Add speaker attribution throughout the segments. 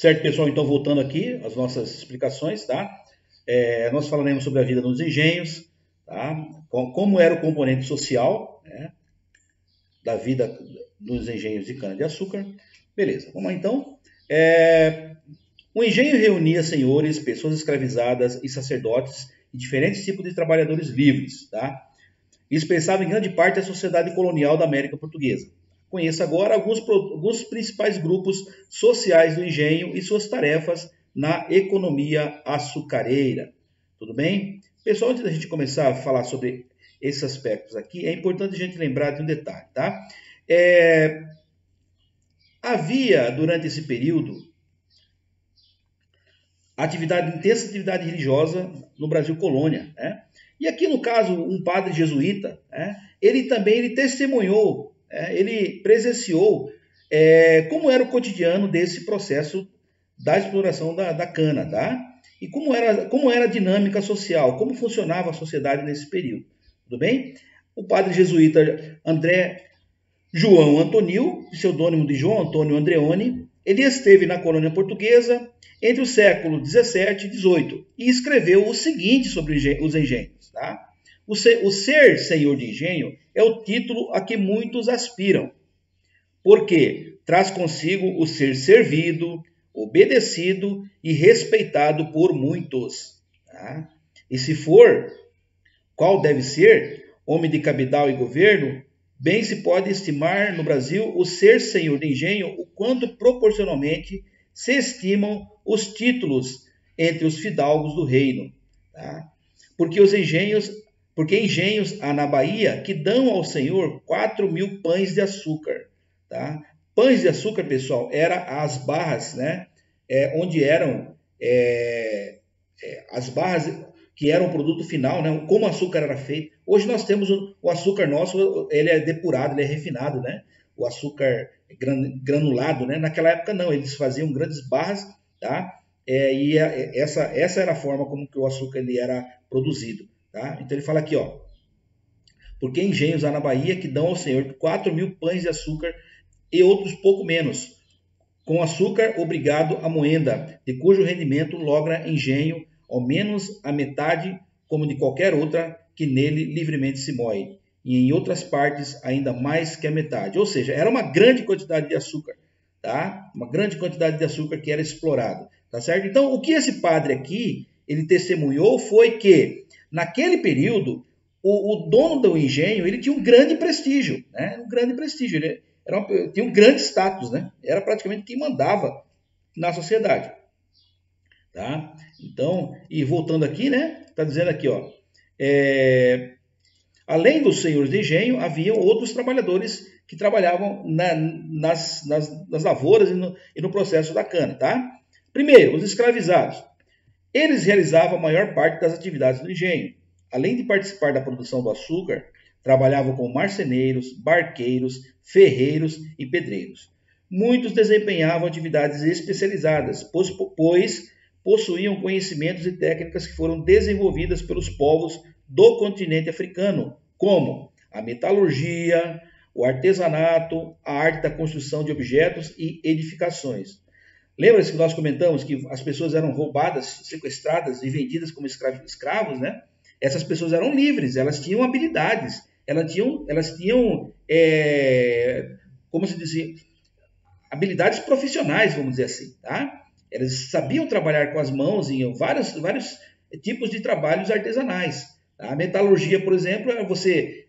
Speaker 1: Certo, pessoal? Então, voltando aqui às nossas explicações, tá? Nós falaremos sobre a vida nos engenhos, tá? Como era o componente social, né, da vida nos engenhos de cana-de-açúcar. Beleza, vamos lá então. O engenho reunia senhores, pessoas escravizadas e sacerdotes e diferentes tipos de trabalhadores livres, tá? E expressava em grande parte a sociedade colonial da América Portuguesa. Conheça agora alguns principais grupos sociais do engenho e suas tarefas na economia açucareira. Tudo bem? Pessoal, antes da gente começar a falar sobre esses aspectos aqui, é importante a gente lembrar de um detalhe, tá? Havia, durante esse período, intensa atividade religiosa no Brasil colônia, né? E aqui, no caso, um padre jesuíta, né, ele testemunhou, ele presenciou como era o cotidiano desse processo da exploração da cana, tá? E como era a dinâmica social, como funcionava a sociedade nesse período, tudo bem? O padre jesuíta André João Antonil, pseudônimo de João Antônio Andreoni, ele esteve na colônia portuguesa entre o século 17 e 18 e escreveu o seguinte sobre os engenhos. Tá? O ser senhor de engenho é o título a que muitos aspiram, porque traz consigo o ser servido, obedecido e respeitado por muitos. Tá? E se for, qual deve ser, homem de cabidal e governo, bem se pode estimar no Brasil o ser senhor de engenho o quanto proporcionalmente se estimam os títulos entre os fidalgos do reino. Tá? Porque engenhos há na Bahia que dão ao senhor 4.000 pães de açúcar. Tá? Pães de açúcar, pessoal, era as barras, né? Onde eram as barras que eram o produto final, né? Como o açúcar era feito. Hoje nós temos o açúcar nosso, ele é depurado, ele é refinado, né? O açúcar granulado, né? Naquela época não, eles faziam grandes barras, tá? Essa era a forma como que o açúcar ele era produzido, tá? Então ele fala aqui, ó, porque engenhos há na Bahia que dão ao senhor 4.000 pães de açúcar e outros pouco menos, com açúcar obrigado à moenda, de cujo rendimento logra engenho ao menos a metade, como de qualquer outra, que nele livremente se moe, e em outras partes ainda mais que a metade. Ou seja, era uma grande quantidade de açúcar, tá? Uma grande quantidade de açúcar que era explorado, tá certo? Então, o que esse padre aqui, ele testemunhou foi que, naquele período, o dono do engenho, ele tinha um grande prestígio, né? Um grande prestígio, tinha um grande status, né? Era praticamente quem mandava na sociedade. Tá? Então, e voltando aqui, né? Está dizendo aqui, ó. Além dos senhores de engenho, haviam outros trabalhadores que trabalhavam nas lavouras e no processo da cana, tá? Primeiro, os escravizados. Eles realizavam a maior parte das atividades do engenho. Além de participar da produção do açúcar, trabalhavam como marceneiros, barqueiros, ferreiros e pedreiros. Muitos desempenhavam atividades especializadas, pois possuíam conhecimentos e técnicas que foram desenvolvidas pelos povos do continente africano, como a metalurgia, o artesanato, a arte da construção de objetos e edificações. Lembra-se que nós comentamos que as pessoas eram roubadas, sequestradas e vendidas como escravos, né? Essas pessoas eram livres, elas tinham habilidades, elas tinham como se diz, habilidades profissionais, vamos dizer assim, tá? Eles sabiam trabalhar com as mãos em vários tipos de trabalhos artesanais. A metalurgia, por exemplo, é você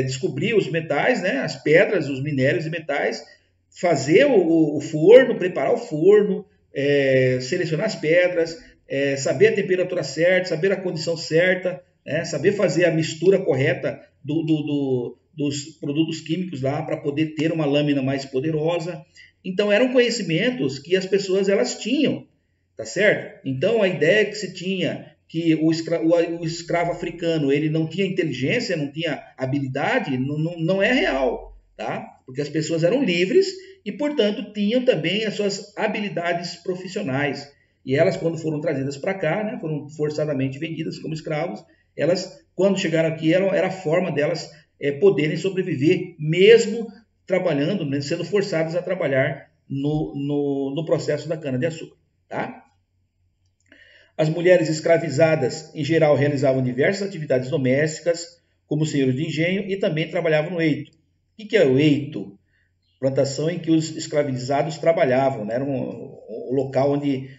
Speaker 1: descobrir os metais, né, as pedras, os minérios e metais, fazer o forno, preparar o forno, selecionar as pedras, saber a temperatura certa, saber a condição certa, né, saber fazer a mistura correta dos produtos químicos lá para poder ter uma lâmina mais poderosa. Então, eram conhecimentos que as pessoas elas tinham, tá certo? Então, a ideia que se tinha que o escravo africano ele não tinha inteligência, não tinha habilidade, não é real, tá? Porque as pessoas eram livres e, portanto, tinham também as suas habilidades profissionais. E elas, quando foram trazidas para cá, né, foram forçadamente vendidas como escravos, elas, quando chegaram aqui, era a forma delas poderem sobreviver, mesmo trabalhando, né, sendo forçados a trabalhar no processo da cana-de-açúcar. tá? As mulheres escravizadas, em geral, realizavam diversas atividades domésticas, como senhores de engenho, e também trabalhavam no eito. O que é o eito? Plantação em que os escravizados trabalhavam, né? Era um local onde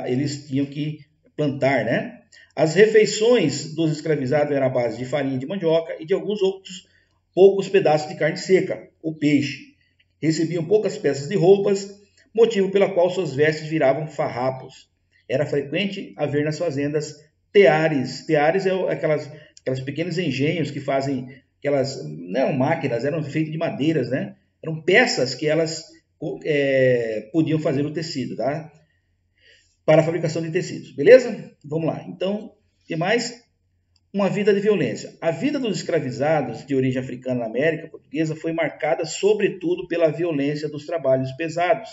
Speaker 1: eles tinham que plantar, né? As refeições dos escravizados eram à base de farinha de mandioca e de alguns outros poucos pedaços de carne seca, ou peixe. Recebiam poucas peças de roupas, motivo pela qual suas vestes viravam farrapos. Era frequente haver nas fazendas teares. Teares é aquelas pequenos engenhos que fazem aquelas, não eram máquinas, eram feitas de madeiras, né? Eram peças que elas podiam fazer o tecido, tá? Para a fabricação de tecidos, beleza? Vamos lá. Então, o que mais? Uma vida de violência. A vida dos escravizados de origem africana na América Portuguesa foi marcada, sobretudo, pela violência dos trabalhos pesados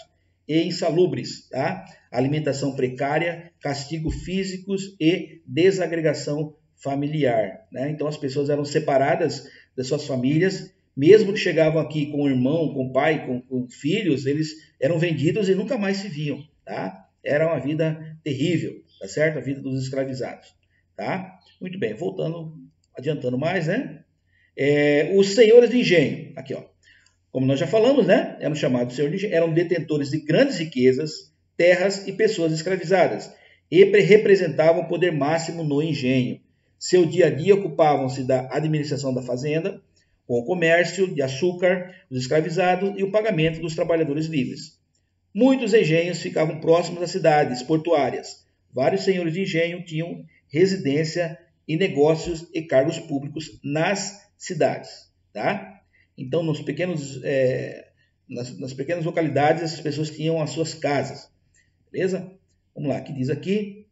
Speaker 1: e insalubres, tá? Alimentação precária, castigo físicos e desagregação familiar, né? Então, as pessoas eram separadas das suas famílias, mesmo que chegavam aqui com o irmão, com o pai, com filhos, eles eram vendidos e nunca mais se viam, tá? Era uma vida terrível, tá certo? A vida dos escravizados, tá? Muito bem, voltando, adiantando mais, né? Os senhores de engenho, aqui, ó. Como nós já falamos, né? Eram chamados senhores de engenho, eram detentores de grandes riquezas, terras e pessoas escravizadas, e representavam o poder máximo no engenho. Seu dia a dia ocupavam-se da administração da fazenda, com o comércio de açúcar, os escravizados e o pagamento dos trabalhadores livres. Muitos engenhos ficavam próximos às cidades portuárias. Vários senhores de engenho tinham residência e negócios e cargos públicos nas cidades, tá? Então, nas pequenas localidades, essas pessoas tinham as suas casas, beleza? Vamos lá, que diz aqui,